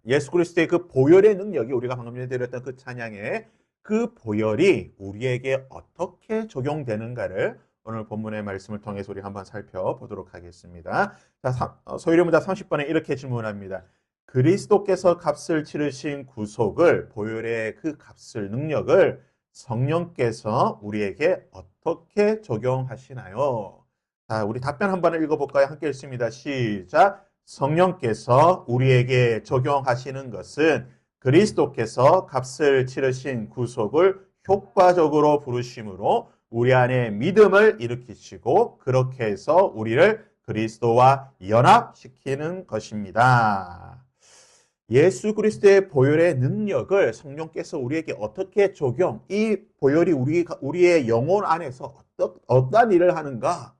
예수 그리스도의 그 보혈의 능력이 우리가 방금 전에 드렸던 그 찬양에 그 보혈이 우리에게 어떻게 적용되는가를 오늘 본문의 말씀을 통해서 우리 한번 살펴보도록 하겠습니다. 자, 소유리문자 30번에 이렇게 질문합니다. 그리스도께서 값을 치르신 구속을, 보혈의 그 값을, 능력을 성령께서 우리에게 어떻게 적용하시나요? 자, 우리 답변 한번 읽어볼까요? 함께 읽습니다. 시작. 성령께서 우리에게 적용하시는 것은 그리스도께서 값을 치르신 구속을 효과적으로 부르심으로 우리 안에 믿음을 일으키시고 그렇게 해서 우리를 그리스도와 연합시키는 것입니다. 예수 그리스도의 보혈의 능력을 성령께서 우리에게 어떻게 적용, 이 보혈이 우리의 영혼 안에서 어떤 일을 하는가,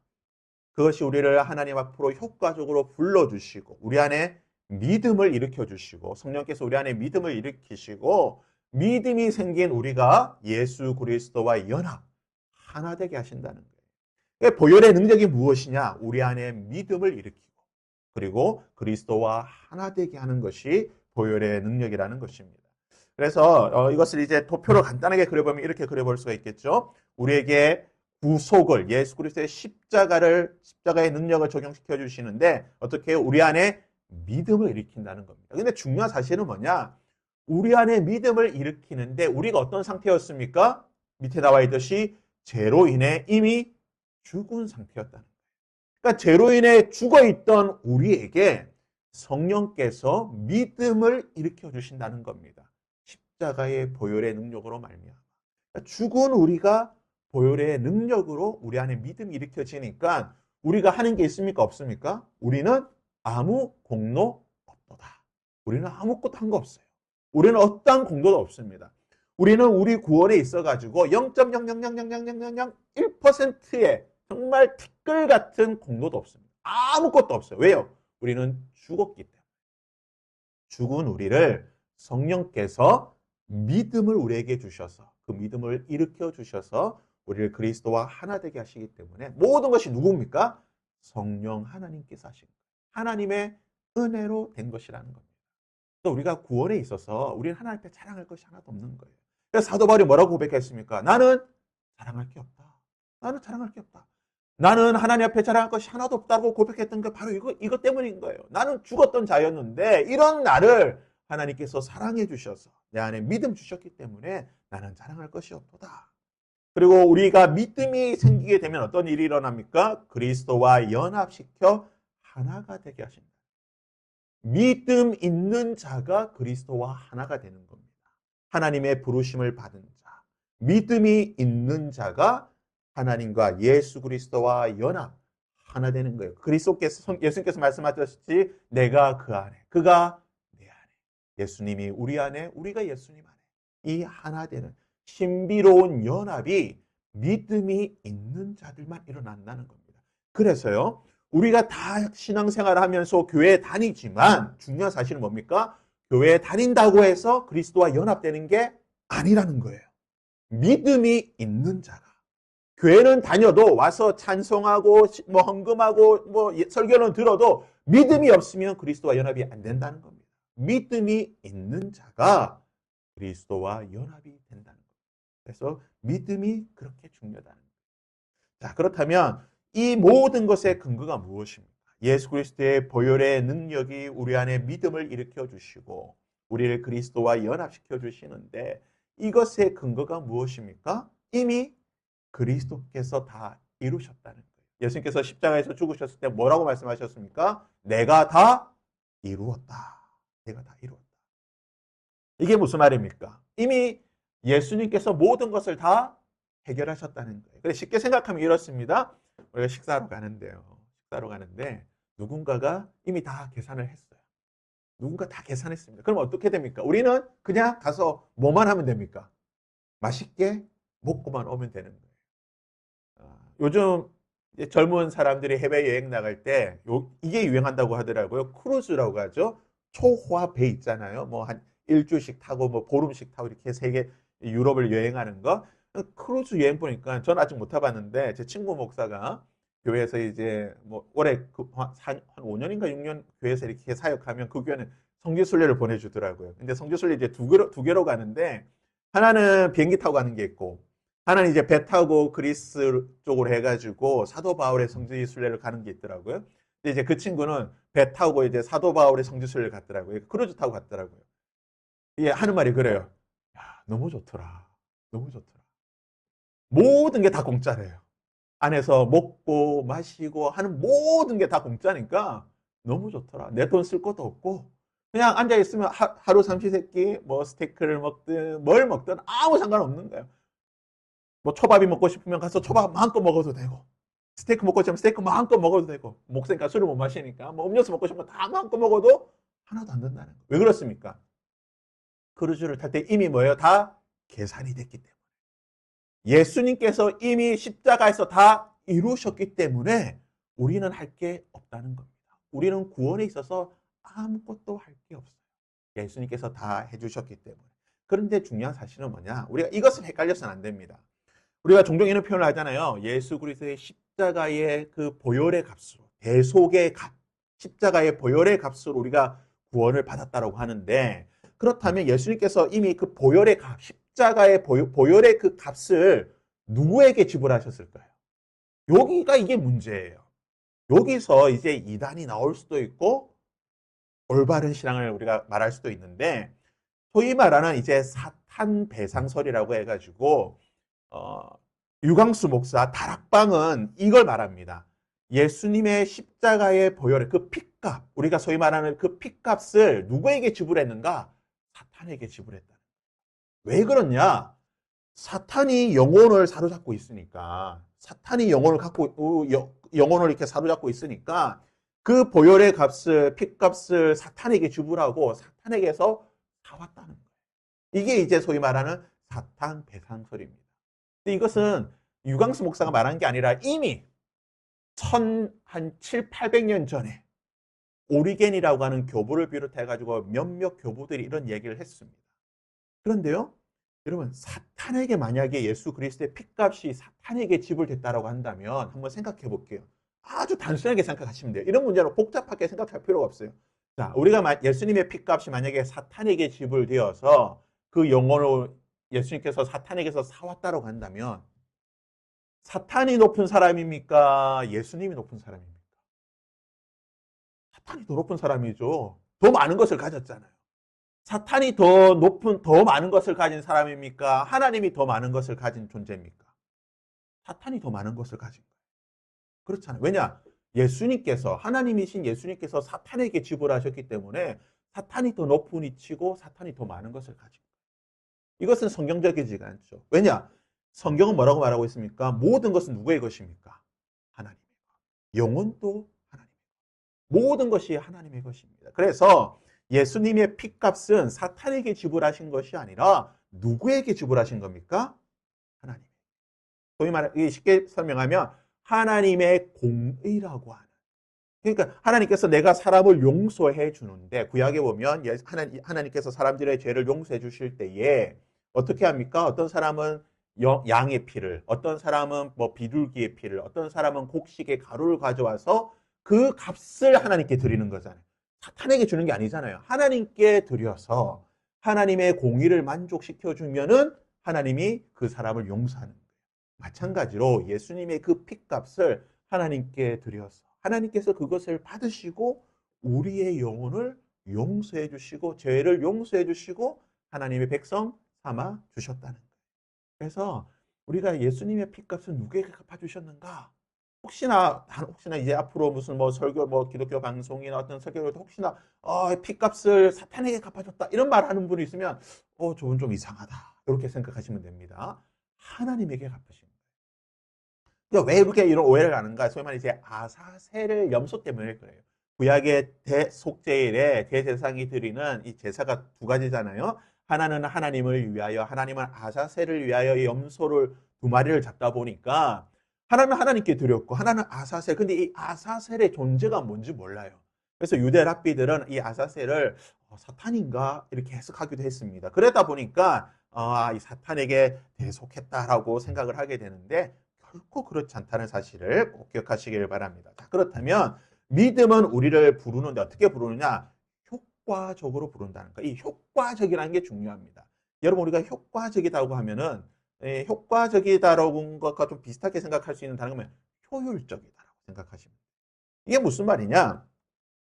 그것이 우리를 하나님 앞으로 효과적으로 불러주시고 우리 안에 믿음을 일으켜주시고 성령께서 우리 안에 믿음을 일으키시고 믿음이 생긴 우리가 예수 그리스도와 연합, 하나 되게 하신다는 거예요. 보혈의 능력이 무엇이냐? 우리 안에 믿음을 일으키고 그리고 그리스도와 하나 되게 하는 것이 보혈의 능력이라는 것입니다. 그래서 이것을 이제 도표로 간단하게 그려보면 이렇게 그려볼 수가 있겠죠. 우리에게 구속을, 예수 그리스도의 십자가의 능력을 적용시켜 주시는데 어떻게 해요? 우리 안에 믿음을 일으킨다는 겁니다. 근데 중요한 사실은 뭐냐? 우리 안에 믿음을 일으키는데 우리가 어떤 상태였습니까? 밑에 나와 있듯이 죄로 인해 이미 죽은 상태였다는 거예요. 그러니까 죄로 인해 죽어있던 우리에게 성령께서 믿음을 일으켜 주신다는 겁니다. 십자가의 보혈의 능력으로 말미암아. 그러니까 죽은 우리가 보혈의 능력으로 우리 안에 믿음이 일으켜지니까 우리가 하는 게 있습니까? 없습니까? 우리는 아무 공로 없도다. 우리는 아무것도 한 거 없어요. 우리는 어떠한 공로도 없습니다. 우리는 우리 구원에 있어가지고 0.0000001%의 정말 티끌 같은 공로도 없습니다. 아무것도 없어요. 왜요? 우리는 죽었기 때문에. 죽은 우리를 성령께서 믿음을 우리에게 주셔서 그 믿음을 일으켜 주셔서 우리를 그리스도와 하나 되게 하시기 때문에 모든 것이 누굽니까? 성령 하나님께서 하신 거예요. 하나님의 은혜로 된 것이라는 겁니다. 또 우리가 구원에 있어서 우리는 하나님 앞에 자랑할 것이 하나도 없는 거예요. 그래서 사도 바울이 뭐라고 고백했습니까? 나는 자랑할 게 없다. 나는 자랑할 게 없다. 나는 하나님 앞에 자랑할 것이 하나도 없다고 고백했던 게 바로 이것 때문인 거예요. 나는 죽었던 자였는데 이런 나를 하나님께서 사랑해 주셔서 내 안에 믿음 주셨기 때문에 나는 자랑할 것이 없도다. 그리고 우리가 믿음이 생기게 되면 어떤 일이 일어납니까? 그리스도와 연합시켜 하나가 되게 하신다. 믿음 있는 자가 그리스도와 하나가 되는 겁니다. 하나님의 부르심을 받은 자, 믿음이 있는 자가 하나님과 예수 그리스도와 연합, 하나 되는 거예요. 예수님께서 말씀하셨듯이 내가 그 안에, 그가 내 안에, 예수님이 우리 안에, 우리가 예수님 안에, 이 하나 되는 신비로운 연합이 믿음이 있는 자들만 일어난다는 겁니다. 그래서요, 우리가 다 신앙생활을 하면서 교회에 다니지만 중요한 사실은 뭡니까? 교회에 다닌다고 해서 그리스도와 연합되는 게 아니라는 거예요. 믿음이 있는 자가. 교회는 다녀도 와서 찬송하고 뭐 헌금하고 뭐 설교는 들어도 믿음이 없으면 그리스도와 연합이 안 된다는 겁니다. 믿음이 있는 자가 그리스도와 연합이 된다는 겁니다. 그래서 믿음이 그렇게 중요하다는 거예요. 자, 그렇다면 이 모든 것의 근거가 무엇입니까? 예수 그리스도의 보혈의 능력이 우리 안에 믿음을 일으켜 주시고 우리를 그리스도와 연합시켜 주시는데 이것의 근거가 무엇입니까? 이미 그리스도께서 다 이루셨다는 거예요. 예수님께서 십자가에서 죽으셨을 때 뭐라고 말씀하셨습니까? 내가 다 이루었다. 내가 다 이루었다. 이게 무슨 말입니까? 이미 예수님께서 모든 것을 다 해결하셨다는 거예요. 그래서 쉽게 생각하면 이렇습니다. 우리가 식사하러 가는데요. 식사하러 가는데 누군가가 이미 다 계산을 했어요. 누군가 다 계산했습니다. 그럼 어떻게 됩니까? 우리는 그냥 가서 뭐만 하면 됩니까? 맛있게 먹고만 오면 되는 거예요. 요즘 젊은 사람들이 해외여행 나갈 때 이게 유행한다고 하더라고요. 크루즈라고 하죠. 초호화 배 있잖아요. 뭐 한 일주일씩 타고 뭐 보름씩 타고 이렇게 세계 유럽을 여행하는 거. 크루즈 여행 보니까 저는 아직 못 타봤는데 제 친구 목사가 교회에서 이제 뭐 올해 한 5년인가 6년 교회에서 이렇게 사역하면 그 교회는 성지순례를 보내주더라고요. 근데 성지순례 이제 두 개로 가는데 하나는 비행기 타고 가는 게 있고 하나는 이제 배 타고 그리스 쪽으로 해가지고 사도 바울의 성지순례를 가는 게 있더라고요. 근데 이제 그 친구는 배 타고 이제 사도 바울의 성지순례를 갔더라고요. 크루즈 타고 갔더라고요. 예, 하는 말이 그래요. 야, 너무 좋더라. 너무 좋더라. 모든 게 다 공짜래요. 안에서 먹고 마시고 하는 모든 게 다 공짜니까 너무 좋더라. 내 돈 쓸 것도 없고 그냥 앉아 있으면 하루 삼시세끼 뭐 스테이크를 먹든 뭘 먹든 아무 상관없는 거예요. 뭐 초밥이 먹고 싶으면 가서 초밥 마음껏 먹어도 되고 스테이크 먹고 싶으면 스테이크 마음껏 먹어도 되고 목사니까 술을 못 마시니까 뭐 음료수 먹고 싶으면 다 마음껏 먹어도 하나도 안 된다는 거예요. 왜 그렇습니까? 크루즈를 탈 때 이미 뭐예요? 다 계산이 됐기 때문에. 예수님께서 이미 십자가에서 다 이루셨기 때문에 우리는 할 게 없다는 겁니다. 우리는 구원에 있어서 아무것도 할 게 없어요. 예수님께서 다 해주셨기 때문에. 그런데 중요한 사실은 뭐냐? 우리가 이것을 헷갈려서는 안 됩니다. 우리가 종종 이런 표현을 하잖아요. 예수 그리스도의 십자가의 그 보혈의 값으로, 대속의 값, 십자가의 보혈의 값으로 우리가 구원을 받았다라고 하는데 그렇다면 예수님께서 이미 그 보혈의 값, 십자가의 보혈의 그 값을 누구에게 지불하셨을까요? 여기가 이게 문제예요. 여기서 이제 이단이 나올 수도 있고 올바른 신앙을 우리가 말할 수도 있는데 소위 말하는 이제 사탄 배상설이라고 해가지고 유광수 목사 다락방은 이걸 말합니다. 예수님의 십자가의 보혈의 그 핏값, 우리가 소위 말하는 그 핏값을 누구에게 지불했는가? 사탄에게 지불했다. 왜 그러냐? 사탄이 영혼을 사로잡고 있으니까, 사탄이 영혼을 이렇게 사로잡고 있으니까, 그 보혈의 값을, 핏값을 사탄에게 지불하고 사탄에게서 사왔다는 거예요. 이게 이제 소위 말하는 사탄 배상설입니다. 근데 이것은 유광수 목사가 말한 게 아니라 이미 한 7, 800년 전에 오리겐이라고 하는 교부를 비롯해가지고 몇몇 교부들이 이런 얘기를 했습니다. 그런데요, 여러분, 사탄에게 만약에 예수 그리스도의 핏값이 사탄에게 지불됐다라고 한다면 한번 생각해 볼게요. 아주 단순하게 생각하시면 돼요. 이런 문제로 복잡하게 생각할 필요가 없어요. 자, 우리가 예수님의 핏값이 만약에 사탄에게 지불되어서 그 영혼을 예수님께서 사탄에게서 사왔다라고 한다면 사탄이 높은 사람입니까? 예수님이 높은 사람입니까? 사탄이 더 높은 사람이죠. 더 많은 것을 가졌잖아요. 사탄이 더 많은 것을 가진 사람입니까? 하나님이 더 많은 것을 가진 존재입니까? 사탄이 더 많은 것을 가진 거예요. 그렇잖아요. 왜냐? 예수님께서, 하나님이신 예수님께서 사탄에게 지불하셨기 때문에 사탄이 더 높은 위치고 사탄이 더 많은 것을 가진 거예요. 이것은 성경적이지가 않죠. 왜냐? 성경은 뭐라고 말하고 있습니까? 모든 것은 누구의 것입니까? 하나님의 것. 영혼도 하나님의 것. 모든 것이 하나님의 것입니다. 그래서 예수님의 핏값은 사탄에게 지불하신 것이 아니라 누구에게 지불하신 겁니까? 하나님. 소위 말해 쉽게 설명하면 하나님의 공의라고 하는. 그러니까 하나님께서 내가 사람을 용서해 주는데 구약에 보면 하나님께서 사람들의 죄를 용서해 주실 때에 어떻게 합니까? 어떤 사람은 양의 피를, 어떤 사람은 뭐 비둘기의 피를, 어떤 사람은 곡식의 가루를 가져와서 그 값을 하나님께 드리는 거잖아요. 사탄에게 주는 게 아니잖아요. 하나님께 드려서 하나님의 공의를 만족시켜 주면은 하나님이 그 사람을 용서하는 거예요. 마찬가지로 예수님의 그 핏값을 하나님께 드려서 하나님께서 그것을 받으시고 우리의 영혼을 용서해 주시고 죄를 용서해 주시고 하나님의 백성 삼아 주셨다는 거예요. 그래서 우리가 예수님의 핏값을 누구에게 갚아주셨는가? 혹시나 이제 앞으로 무슨 뭐 설교 뭐 기독교 방송이나 어떤 설교를 혹시나 핏값을 사탄에게 갚아줬다 이런 말 하는 분이 있으면 저건 좀 이상하다 이렇게 생각하시면 됩니다. 하나님에게 갚으신 거예요. 그러니까 왜 이렇게 이런 오해를 하는가? 소위 말해 이제 아사셀의 염소 때문에 그래요. 구약의 대속제일에 대제사장이 드리는 이 제사가 두 가지잖아요. 하나는 하나님을 위하여, 하나님은 아사셀을 위하여 염소를 두 마리를 잡다 보니까 하나는 하나님께 드렸고 하나는 아사셀. 근데 이 아사셀의 존재가 뭔지 몰라요. 그래서 유대 랍비들은 이 아사셀을 사탄인가 이렇게 해석하기도 했습니다. 그러다 보니까 이 사탄에게 대속했다라고 생각을 하게 되는데 결코 그렇지 않다는 사실을 꼭 기억하시길 바랍니다. 자, 그렇다면 믿음은 우리를 부르는데 어떻게 부르느냐? 효과적으로 부른다는 거. 이 효과적이라는 게 중요합니다. 여러분 우리가 효과적이라고 하면은 효과적이다라는 것과 좀 비슷하게 생각할 수 있는 단어가 효율적이다라고 생각하시면 돼요. 이게 무슨 말이냐?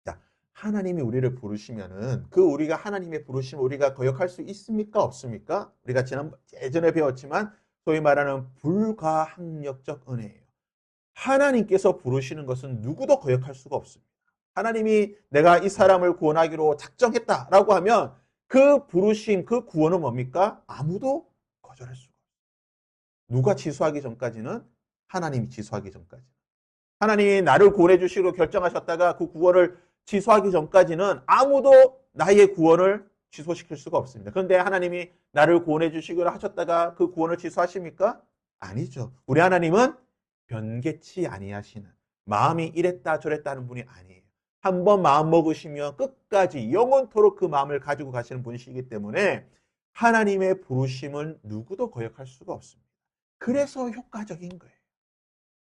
자, 하나님이 우리를 부르시면은 그 우리가 하나님의 부르심을 우리가 거역할 수 있습니까? 없습니까? 우리가 예전에 배웠지만 소위 말하는 불가항력적 은혜예요. 하나님께서 부르시는 것은 누구도 거역할 수가 없습니다. 하나님이 내가 이 사람을 구원하기로 작정했다라고 하면 그 부르심, 그 구원은 뭡니까? 아무도 거절할 수가 없어요. 누가 취소하기 전까지는 하나님이 취소하기 전까지. 하나님이 나를 구원해 주시기로 결정하셨다가 그 구원을 취소하기 전까지는 아무도 나의 구원을 취소시킬 수가 없습니다. 그런데 하나님이 나를 구원해 주시기로 하셨다가 그 구원을 취소하십니까? 아니죠. 우리 하나님은 변개치 아니하시는, 마음이 이랬다 저랬다 하는 분이 아니에요. 한번 마음 먹으시면 끝까지 영원토록 그 마음을 가지고 가시는 분이시기 때문에 하나님의 부르심은 누구도 거역할 수가 없습니다. 그래서 효과적인 거예요.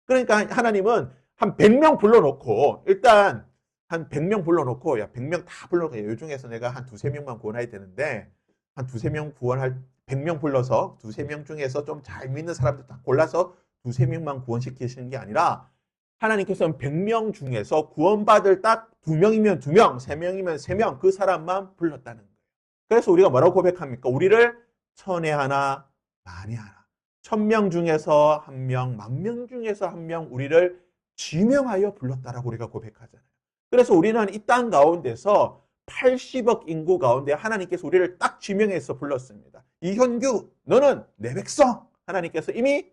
그러니까 하나님은 한 100명 불러놓고 일단 한 100명 불러놓고 야 100명 다 불러놓고 이 중에서 내가 한 두세 명만 구원해야 되는데 한 두세 명 구원할 100명 불러서 두세 명 중에서 좀 잘 믿는 사람들 딱 골라서 두세 명만 구원시키시는 게 아니라 하나님께서는 100명 중에서 구원받을 딱 2명이면 2명, 3명이면 3명 그 사람만 불렀다는 거예요. 그래서 우리가 뭐라고 고백합니까? 우리를 천에 하나, 만에 하나. 1000명 중에서 1명, 10,000명 중에서 1명 우리를 지명하여 불렀다라고 우리가 고백하잖아요. 그래서 우리는 이 땅 가운데서 80억 인구 가운데 하나님께서 우리를 딱 지명해서 불렀습니다. 이현규, 너는 내 백성. 하나님께서 이미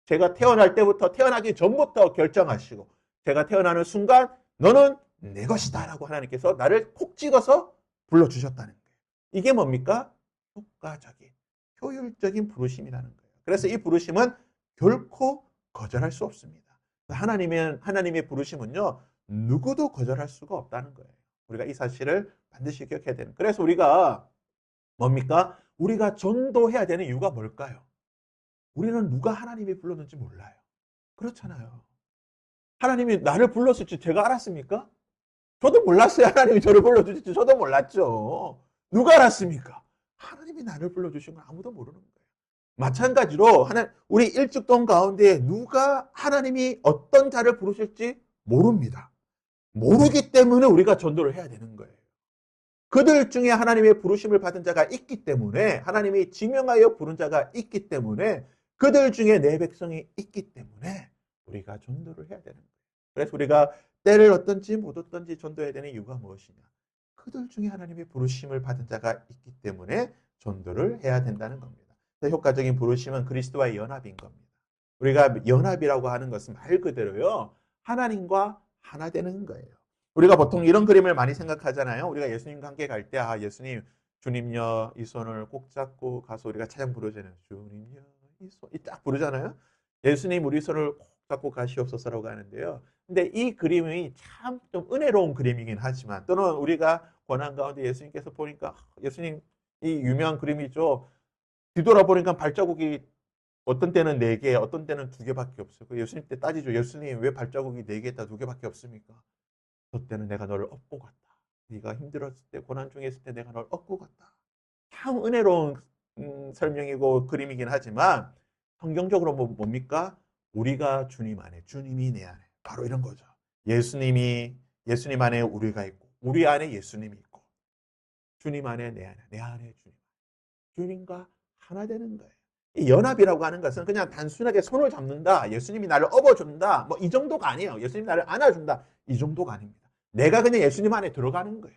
제가 태어날 때부터 태어나기 전부터 결정하시고 제가 태어나는 순간 너는 내 것이다 라고 하나님께서 나를 콕 찍어서 불러주셨다는 거예요. 이게 뭡니까? 효과적인, 효율적인 부르심이라는 거예요. 그래서 이 부르심은 결코 거절할 수 없습니다. 하나님의 부르심은요, 누구도 거절할 수가 없다는 거예요. 우리가 이 사실을 반드시 기억해야 되는. 그래서 우리가 뭡니까? 우리가 전도해야 되는 이유가 뭘까요? 우리는 누가 하나님이 불렀는지 몰라요. 그렇잖아요. 하나님이 나를 불렀을지 제가 알았습니까? 저도 몰랐어요. 하나님이 저를 불러주실지 저도 몰랐죠. 누가 알았습니까? 하나님이 나를 불러주신 건 아무도 모르는 거예요. 마찬가지로 우리 일죽동 가운데 누가 하나님이 어떤 자를 부르실지 모릅니다. 모르기 때문에 우리가 전도를 해야 되는 거예요. 그들 중에 하나님의 부르심을 받은 자가 있기 때문에 하나님이 지명하여 부른 자가 있기 때문에 그들 중에 내 백성이 있기 때문에 우리가 전도를 해야 되는 거예요. 그래서 우리가 때를 얻든지 못 얻든지 전도해야 되는 이유가 무엇이냐? 그들 중에 하나님의 부르심을 받은 자가 있기 때문에 전도를 해야 된다는 겁니다. 효과적인 부르심은 그리스도와의 연합인 겁니다. 우리가 연합이라고 하는 것은 말 그대로요. 하나님과 하나 되는 거예요. 우리가 보통 이런 그림을 많이 생각하잖아요. 우리가 예수님과 함께 갈 때, 예수님, 주님여, 이 손을 꼭 잡고 가서 우리가 찬양 부르잖아요. 주님여, 이 손, 딱 부르잖아요. 예수님, 우리 손을 꼭 잡고 가시옵소서라고 하는데요. 근데 이 그림이 참 좀 은혜로운 그림이긴 하지만, 또는 우리가 고난 가운데 예수님께서 보니까, 예수님, 이 유명한 그림이죠. 뒤돌아보니까 발자국이 어떤 때는 4개, 어떤 때는 2개밖에 없어요. 예수님 때 따지죠. 예수님, 왜 발자국이 4개다 2개밖에 없습니까? 저 때는 내가 너를 업고 갔다. 네가 힘들었을 때, 고난 중에 있을 때 내가 너를 업고 갔다. 참 은혜로운 설명이고 그림이긴 하지만 성경적으로 뭡니까? 우리가 주님 안에, 주님이 내 안에. 바로 이런 거죠. 예수님 안에 우리가 있고, 우리 안에 예수님이 있고, 주님 안에 내 안에, 내 안에 주님. 주님과 하나 되는 거예요. 이 연합이라고 하는 것은 그냥 단순하게 손을 잡는다. 예수님이 나를 업어준다. 뭐 이 정도가 아니에요. 예수님이 나를 안아준다. 이 정도가 아닙니다. 내가 그냥 예수님 안에 들어가는 거예요.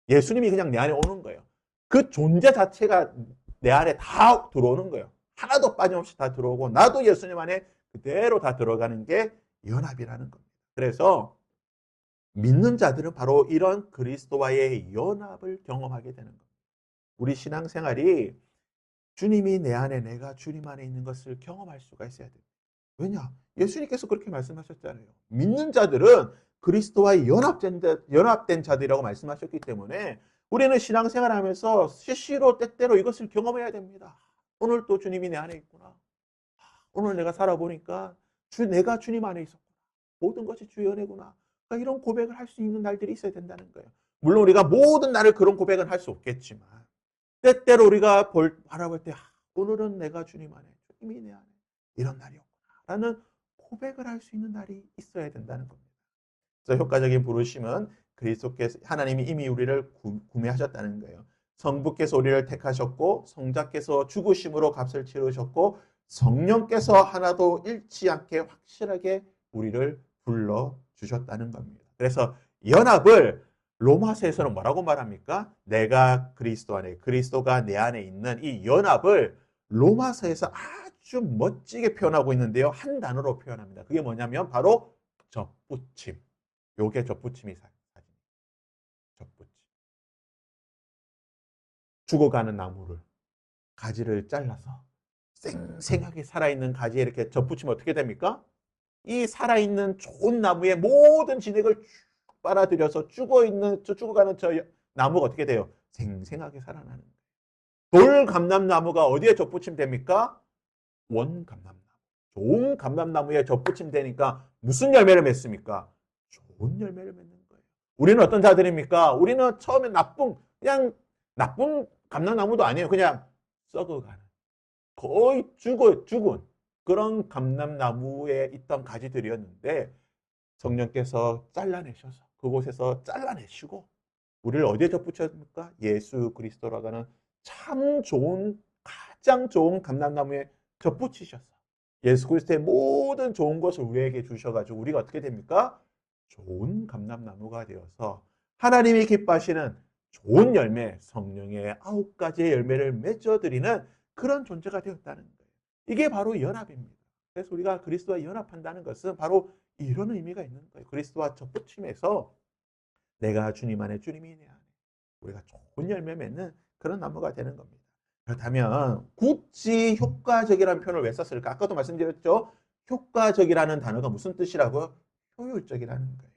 예수님이 그냥 내 안에 오는 거예요. 그 존재 자체가 내 안에 다 들어오는 거예요. 하나도 빠짐없이 다 들어오고 나도 예수님 안에 그대로 다 들어가는 게 연합이라는 겁니다. 그래서 믿는 자들은 바로 이런 그리스도와의 연합을 경험하게 되는 겁니다. 우리 신앙생활이 주님이 내 안에 내가 주님 안에 있는 것을 경험할 수가 있어야 돼요. 왜냐? 예수님께서 그렇게 말씀하셨잖아요. 믿는 자들은 그리스도와 연합된 자들이라고 말씀하셨기 때문에 우리는 신앙생활을 하면서 시시로 때때로 이것을 경험해야 됩니다. 오늘 또 주님이 내 안에 있구나. 오늘 내가 살아보니까 내가 주님 안에 있었구나. 모든 것이 주의 은혜구나. 그러니까 이런 고백을 할 수 있는 날들이 있어야 된다는 거예요. 물론 우리가 모든 날을 그런 고백은 할 수 없겠지만 때때로 우리가 바라볼 때 오늘은 내가 주님 안에, 주님이 내 안에 이런 날이었구나 라는 고백을 할 수 있는 날이 있어야 된다는 겁니다. 그래서 효과적인 부르심은 그리스도께서 하나님이 이미 우리를 구매하셨다는 거예요. 성부께서 우리를 택하셨고 성자께서 죽으심으로 값을 치르셨고 성령께서 하나도 잃지 않게 확실하게 우리를 불러주셨다는 겁니다. 그래서 연합을 로마서에서는 뭐라고 말합니까? 내가 그리스도 안에, 그리스도가 내 안에 있는 이 연합을 로마서에서 아주 멋지게 표현하고 있는데요. 한 단어로 표현합니다. 그게 뭐냐면 바로 접붙임. 요게 접붙임이 사진. 접붙임. 죽어가는 나무를 가지를 잘라서 생생하게 살아있는 가지에 이렇게 접붙이면 어떻게 됩니까? 이 살아있는 좋은 나무의 모든 진액을 쭉 빨아들여서 죽어가는 저 나무가 어떻게 돼요? 생생하게 살아나는 거예요. 돌감람나무가 어디에 접붙임 됩니까? 원감람나무. 좋은 감람나무에 접붙임 되니까 무슨 열매를 맺습니까? 좋은 열매를 맺는 거예요. 우리는 어떤 자들입니까? 우리는 처음에 그냥 나쁜 감람나무도 아니에요. 그냥 썩어가는. 거의 죽은 그런 감람나무에 있던 가지들이었는데 성령께서 잘라내셔서 그곳에서 잘라내시고 우리를 어디에 접붙였습니까? 예수 그리스도라고 하는 참 좋은 가장 좋은 감람나무에 접붙이셔서 예수 그리스도의 모든 좋은 것을 우리에게 주셔가지고 우리가 어떻게 됩니까? 좋은 감람나무가 되어서 하나님이 기뻐하시는 좋은 열매, 성령의 9가지의 열매를 맺어드리는 그런 존재가 되었다는 거예요. 이게 바로 연합입니다. 그래서 우리가 그리스도와 연합한다는 것은 바로 이런 의미가 있는 거예요. 그리스도와 접붙임에서 내가 주님 안에, 주님이 내 안에 우리가 좋은 열매 맺는 그런 나무가 되는 겁니다. 그렇다면 굳이 효과적이라는 표현을 왜 썼을까? 아까도 말씀드렸죠. 효과적이라는 단어가 무슨 뜻이라고요? 효율적이라는 거예요.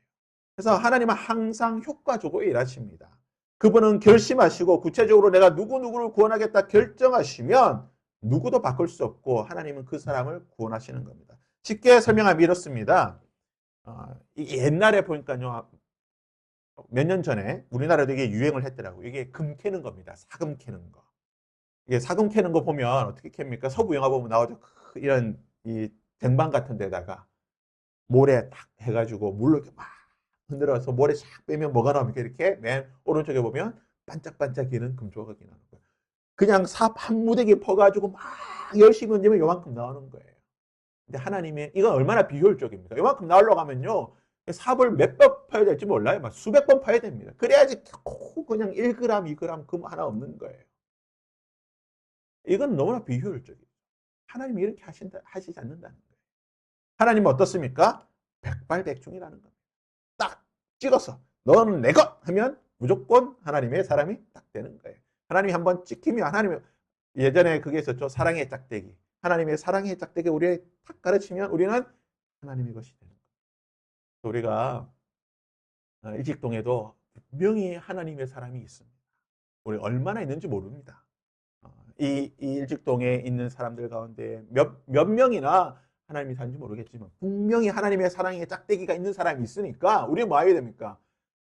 그래서 하나님은 항상 효과적으로 일하십니다. 그분은 결심하시고 구체적으로 내가 누구누구를 구원하겠다 결정하시면 누구도 바꿀 수 없고 하나님은 그 사람을 구원하시는 겁니다. 쉽게 설명하면 이렇습니다. 옛날에 보니까요. 몇 년 전에 우리나라도 이게 유행을 했더라고요. 이게 금 캐는 겁니다. 사금 캐는 거. 이게 사금 캐는 거 보면 어떻게 캡니까? 서부 영화 보면 나오죠. 이런 이 쟁반 같은 데다가 모래 딱 해가지고 물로 이렇게 막 흔들어서 모래 싹 빼면 뭐가 나옵니까? 이렇게 맨 오른쪽에 보면 반짝반짝이는 금조각이 나오는 거예요. 그냥 삽 한 무더기 퍼가지고 막 열심히 얹으면 요만큼 나오는 거예요. 근데 하나님의 이건 얼마나 비효율적입니까? 요만큼 나오려고 하면요. 삽을 몇 번 파야 될지 몰라요. 막 수백 번 파야 됩니다. 그래야지 그냥 1g, 2g 금 하나 없는 거예요. 이건 너무나 비효율적이에요. 하나님이 이렇게 하시지 않는다는 거예요. 하나님은 어떻습니까? 백발백중이라는 겁니다. 딱 찍어서 너는 내 것 하면 무조건 하나님의 사람이 딱 되는 거예요. 하나님이 한번 찍히면 하나님의 예전에 그게 있었죠. 사랑의 짝대기. 하나님의 사랑의 짝대기 우리에 탁 가르치면 우리는 하나님의 것이 되는 거예요. 우리가 일직동에도 분명히 하나님의 사람이 있습니다. 우리 얼마나 있는지 모릅니다. 이 일직동에 있는 사람들 가운데 몇 명이나 하나님이 사는지 모르겠지만 분명히 하나님의 사랑의 짝대기가 있는 사람이 있으니까 우리는 뭐 해야 됩니까?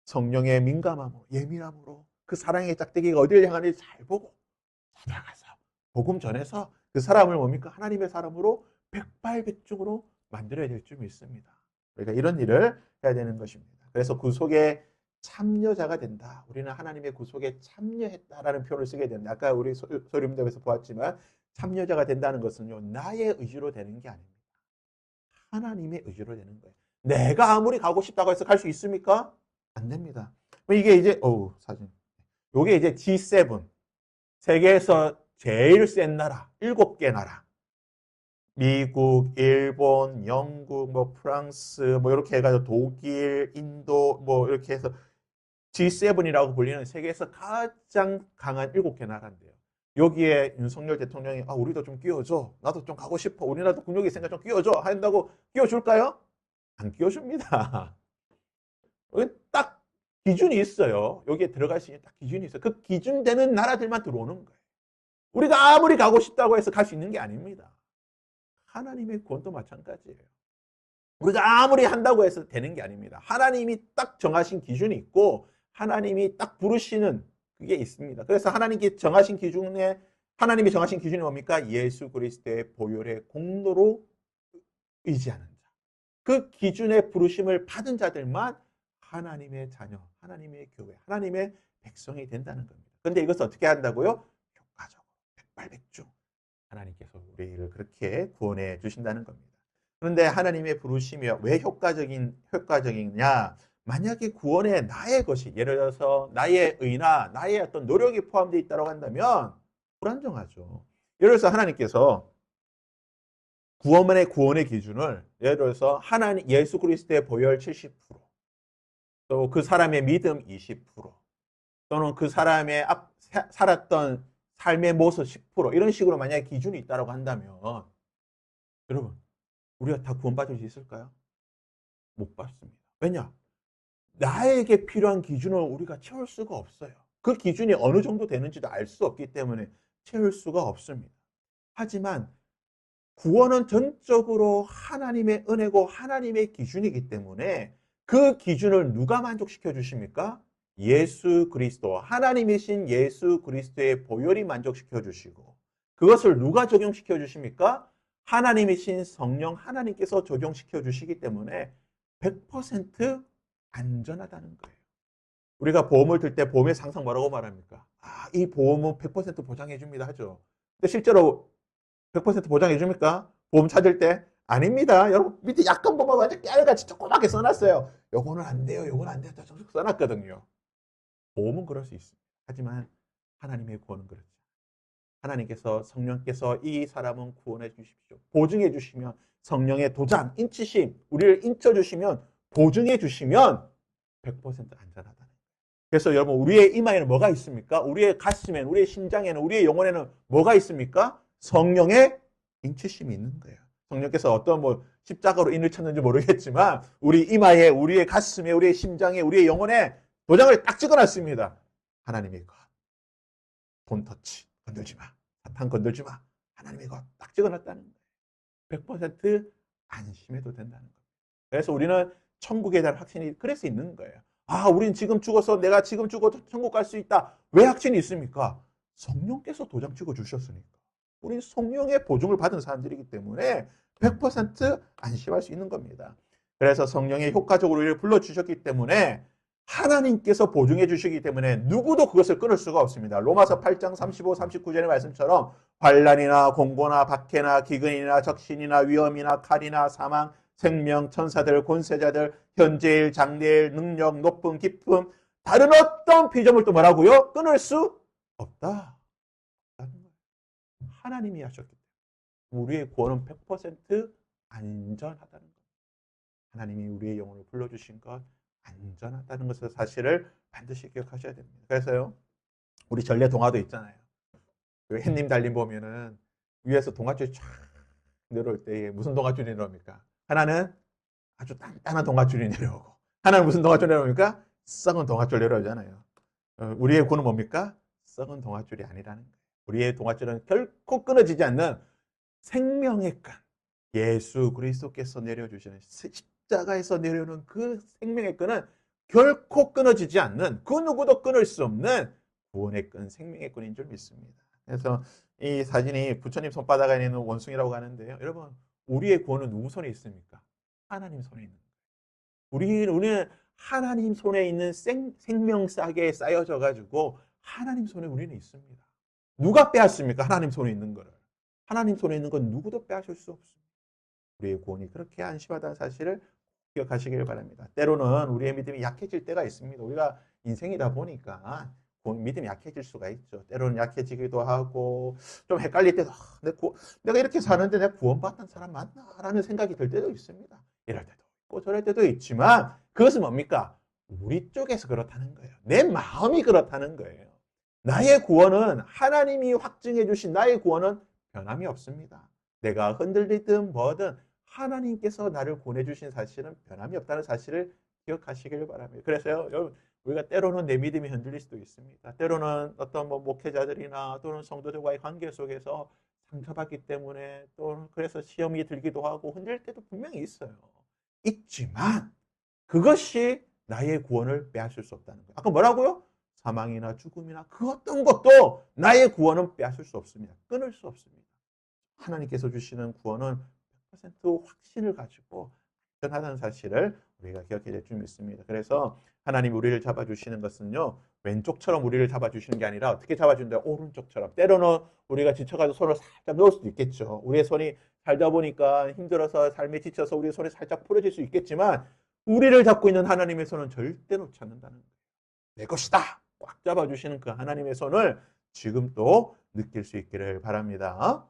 성령의 민감함으로 예민함으로 그 사랑의 짝대기가 어디를 향하는지 잘 보고 찾아가서 복음 전해서 그 사람을 뭡니까? 하나님의 사람으로 백발백중으로 만들어야 될 줄 믿습니다. 우리가 이런 일을 해야 되는 것입니다. 그래서 구속에 참여자가 된다. 우리는 하나님의 구속에 참여했다라는 표현을 쓰게 됩니다. 아까 우리 소리문답에서 보았지만 참여자가 된다는 것은요. 나의 의지로 되는 게 아닙니다. 하나님의 의지로 되는 거예요. 내가 아무리 가고 싶다고 해서 갈 수 있습니까? 안 됩니다. 이게 이제 사진. 요게 이제 G7. 세계에서 제일 센 나라, 7개 나라. 미국, 일본, 영국, 프랑스, 이렇게 해가지고 독일, 인도, 이렇게 해서 G7이라고 불리는 세계에서 가장 강한 7개 나라인데요. 여기에 윤석열 대통령이 우리도 좀 끼워줘. 나도 좀 가고 싶어. 우리나라도 국력이 있으니까 좀 끼워줘. 한다고 끼워줄까요? 안 끼워줍니다. 딱 기준이 있어요. 여기에 들어갈 수 있는 딱 기준이 있어요. 그 기준 되는 나라들만 들어오는 거예요. 우리가 아무리 가고 싶다고 해서 갈 수 있는 게 아닙니다. 하나님의 구원도 마찬가지예요. 우리가 아무리 한다고 해서 되는 게 아닙니다. 하나님이 딱 정하신 기준이 있고 하나님이 딱 부르시는 그게 있습니다. 그래서 하나님이 정하신 기준이 뭡니까? 예수 그리스도의 보혈의 공로로 의지하는 자. 그 기준의 부르심을 받은 자들만 하나님의 자녀, 하나님의 교회, 하나님의 백성이 된다는 겁니다. 그런데 이것을 어떻게 한다고요? 효과적으로, 백발백중. 하나님께서 우리를 그렇게 구원해 주신다는 겁니다. 그런데 하나님의 부르심이 왜 효과적이냐? 만약에 구원에 나의 것이, 예를 들어서 나의 의나 나의 어떤 노력이 포함되어 있다고 한다면 불안정하죠. 예를 들어서 하나님께서 구원의 기준을 예를 들어서 하나님 예수 그리스도의 보혈 70%, 또 그 사람의 믿음 20%, 또는 그 사람의 살았던 삶의 모습 10% 이런 식으로 만약에 기준이 있다고 한다면 여러분 우리가 다 구원받을 수 있을까요? 못 받습니다. 왜냐? 나에게 필요한 기준을 우리가 채울 수가 없어요. 그 기준이 어느 정도 되는지도 알 수 없기 때문에 채울 수가 없습니다. 하지만 구원은 전적으로 하나님의 은혜고 하나님의 기준이기 때문에 그 기준을 누가 만족시켜 주십니까? 예수 그리스도, 하나님이신 예수 그리스도의 보혈이 만족시켜 주시고 그것을 누가 적용시켜 주십니까? 하나님이신 성령 하나님께서 적용시켜 주시기 때문에 100% 안전하다는 거예요. 우리가 보험을 들 때 보험의 상상 뭐라고 말합니까? 아, 이 보험은 100% 보장해 줍니다 하죠. 근데 실제로 100% 보장해 줍니까? 보험 찾을 때? 아닙니다. 여러분 밑에 약간 보면 완전 깨알같이 조그맣게 써놨어요. 요거는 안 돼요. 요거는 안 돼요. 써놨거든요. 보험은 그럴 수 있습니다. 하지만 하나님의 구원은 그렇지 않아요. 하나님께서 성령께서 이 사람은 구원해 주십시오. 보증해 주시면 성령의 도장, 인치심, 우리를 인쳐주시면 보증해 주시면 100% 안전하다는 거예요. 그래서 여러분 우리의 이마에는 뭐가 있습니까? 우리의 가슴에는, 우리의 심장에는, 우리의 영혼에는 뭐가 있습니까? 성령의 인치심이 있는 거예요. 성령께서 어떤 뭐 십자가로 인을 쳤는지 모르겠지만 우리 이마에, 우리의 가슴에, 우리의 심장에, 우리의 영혼에 도장을 딱 찍어놨습니다. 하나님의 것, 돈 터치 건들지 마, 사탄 건들지 마. 하나님의 것 딱 찍어놨다는 거예요. 100% 안심해도 된다는 거예요. 그래서 우리는 천국에 대한 확신이 그래서 있는 거예요. 아, 우린 지금 죽어서 내가 지금 죽어도 천국 갈 수 있다. 왜 확신이 있습니까? 성령께서 도장 찍어 주셨으니까. 우린 성령의 보증을 받은 사람들이기 때문에 100% 안심할 수 있는 겁니다. 그래서 성령의 효과적으로 우리를 불러주셨기 때문에 하나님께서 보증해 주시기 때문에 누구도 그것을 끊을 수가 없습니다. 로마서 8장 35, 39절의 말씀처럼 환난이나 공고나 박해나 기근이나 적신이나 위험이나 칼이나 사망, 생명, 천사들, 권세자들, 현재일, 장래일, 능력, 높음, 깊음 다른 어떤 피조물도 뭐라고요? 끊을 수 없다. 하나님이 하셨기 때문에 우리의 구원은 100% 안전하다는 것. 하나님이 우리의 영혼을 불러주신 것 안전하다는 것을 사실을 반드시 기억하셔야 됩니다. 그래서요 우리 전래 동화도 있잖아요. 그 햇님 달린 보면은 위에서 동아줄이 쫙 내려올 때 무슨 동아줄이 내려옵니까? 하나는 아주 단단한 동아줄이 내려오고 하나는 무슨 동아줄이 내려옵니까? 썩은 동아줄 내려오잖아요. 우리의 구원은 뭡니까? 썩은 동아줄이 아니라는 거예요. 우리의 동아줄은 결코 끊어지지 않는 생명의 끈. 예수 그리스도께서 내려주시는 십자가에서 내려오는 그 생명의 끈은 결코 끊어지지 않는 그 누구도 끊을 수 없는 구원의 끈, 생명의 끈인 줄 믿습니다. 그래서 이 사진이 부처님 손바닥에 있는 원숭이라고 하는데요. 여러분, 우리의 구원은 누구 손에 있습니까? 하나님 손에 있는 거예요. 우리는 하나님 손에 있는 생명싸게 쌓여져 가지고 하나님 손에 우리는 있습니다. 누가 빼앗습니까? 하나님 손에 있는 거를. 하나님 손에 있는 건 누구도 빼앗을 수 없습니다. 우리의 구원이 그렇게 안심하다는 사실을 기억하시길 바랍니다. 때로는 우리의 믿음이 약해질 때가 있습니다. 우리가 인생이다 보니까 믿음이 약해질 수가 있죠. 때로는 약해지기도 하고 좀 헷갈릴 때도 내가 이렇게 사는데 내가 구원받는 사람 맞나? 라는 생각이 들 때도 있습니다. 이럴 때도 있고 저럴 때도 있지만 그것은 뭡니까? 우리 쪽에서 그렇다는 거예요. 내 마음이 그렇다는 거예요. 나의 구원은 하나님이 확증해 주신 나의 구원은 변함이 없습니다. 내가 흔들리든 뭐든 하나님께서 나를 구원해주신 사실은 변함이 없다는 사실을 기억하시길 바랍니다. 그래서요, 여러분, 우리가 때로는 내 믿음이 흔들릴 수도 있습니다. 때로는 어떤 뭐 목회자들이나 또는 성도들과의 관계 속에서 상처받기 때문에 또 그래서 시험이 들기도 하고 흔들릴 때도 분명히 있어요. 있지만 그것이 나의 구원을 빼앗을 수 없다는 거예요. 아까 뭐라고요? 사망이나 죽음이나 그 어떤 것도 나의 구원은 빼앗을 수 없습니다. 끊을 수 없습니다. 하나님께서 주시는 구원은 100% 확신을 가지고 안전하다는 사실을 우리가 기억해야 될 줄 믿습니다. 그래서 하나님 우리를 잡아주시는 것은요, 왼쪽처럼 우리를 잡아주시는 게 아니라 어떻게 잡아준다? 오른쪽처럼. 때로는 우리가 지쳐가지고 손을 살짝 넣을 수도 있겠죠. 우리의 손이 살다 보니까 힘들어서 삶에 지쳐서 우리의 손이 살짝 풀어질 수 있겠지만 우리를 잡고 있는 하나님의 손은 절대 놓지 않는다는 거예요. 내 것이다. 꽉 잡아주시는 그 하나님의 손을 지금 또 느낄 수 있기를 바랍니다.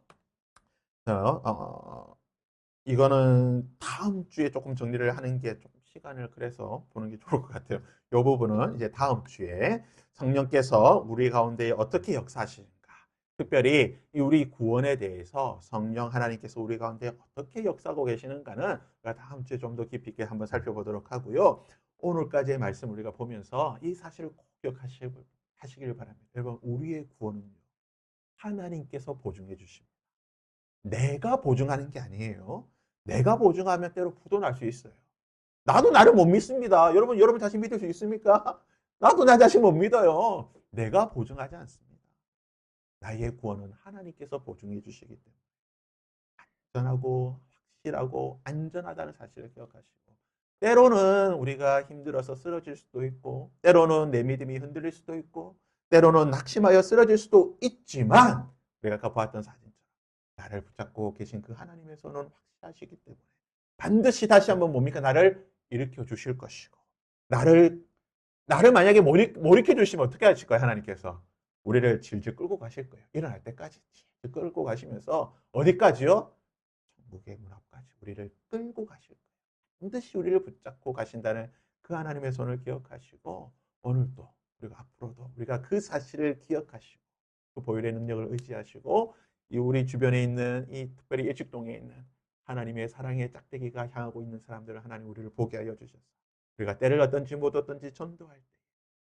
이거는 다음 주에 조금 정리를 하는 게 조금 시간을 그래서 보는 게 좋을 것 같아요. 이 부분은 이제 다음 주에 성령께서 우리 가운데 어떻게 역사하시는가, 특별히 우리 구원에 대해서 성령 하나님께서 우리 가운데 어떻게 역사하고 계시는가는 다음 주에 좀 더 깊이 있게 한번 살펴보도록 하고요. 오늘까지의 말씀 우리가 보면서 이 사실을 꼭 기억하시길 바랍니다. 여러분, 우리의 구원은요, 하나님께서 보증해 주십니다. 내가 보증하는 게 아니에요. 내가 보증하면 때로 부도날 수 있어요. 나도 나를 못 믿습니다. 여러분 자신 믿을 수 있습니까? 나도 나 자신 못 믿어요. 내가 보증하지 않습니다. 나의 구원은 하나님께서 보증해 주시기 때문에 안전하고 확실하고 안전하다는 사실을 기억하시고, 때로는 우리가 힘들어서 쓰러질 수도 있고, 때로는 내 믿음이 흔들릴 수도 있고, 때로는 낙심하여 쓰러질 수도 있지만, 우리가 아까 보았던 사진처럼 나를 붙잡고 계신 그 하나님의 손은 확실하시기 때문에 반드시 다시 한번 뭡니까? 나를 일으켜 주실 것이고, 나를 만약에 못 일으켜 주시면 어떻게 하실 거예요? 하나님께서 우리를 질질 끌고 가실 거예요. 일어날 때까지 질질 끌고 가시면서 어디까지요? 천국의 문 앞까지 우리를 끌고 가실 거예요. 반드시 우리를 붙잡고 가신다는 그 하나님의 손을 기억하시고, 오늘도 우리가 앞으로도 우리가 그 사실을 기억하시고 그 보혈의 능력을 의지하시고, 이 우리 주변에 있는 이 특별히 일직동에 있는 하나님의 사랑의 짝대기가 향하고 있는 사람들을 하나님 우리를 보게 하여 주셔서 우리가 때를 얻든지 못 얻든지 전도할 때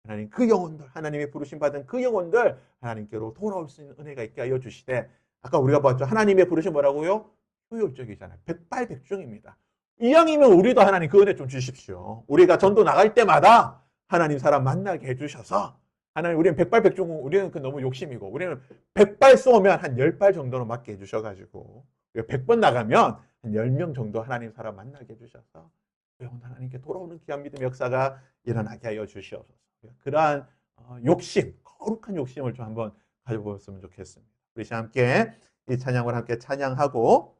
하나님 그 영혼들, 하나님의 부르심 받은 그 영혼들 하나님께로 돌아올 수 있는 은혜가 있게 하여 주시되, 아까 우리가 봤죠. 하나님의 부르심 뭐라고요? 효율적이잖아요. 백발백중입니다. 이왕이면 우리도 하나님 그 은혜 좀 주십시오. 우리가 전도 나갈 때마다 하나님 사람 만나게 해주셔서, 하나님 우리는 백발백중, 우리는 그 너무 욕심이고, 우리는 100발 쏘면 한 10발 정도는 맞게 해주셔가지고 100번 나가면 한 10명 정도 하나님 사람 만나게 해주셔서 영혼 하나님께 돌아오는 귀한 믿음 역사가 일어나게 하여 주시옵소서. 그러한 욕심, 거룩한 욕심을 좀 한번 가져보았으면 좋겠습니다. 우리 함께 이 찬양을 함께 찬양하고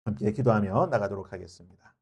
함께 기도하며 나가도록 하겠습니다.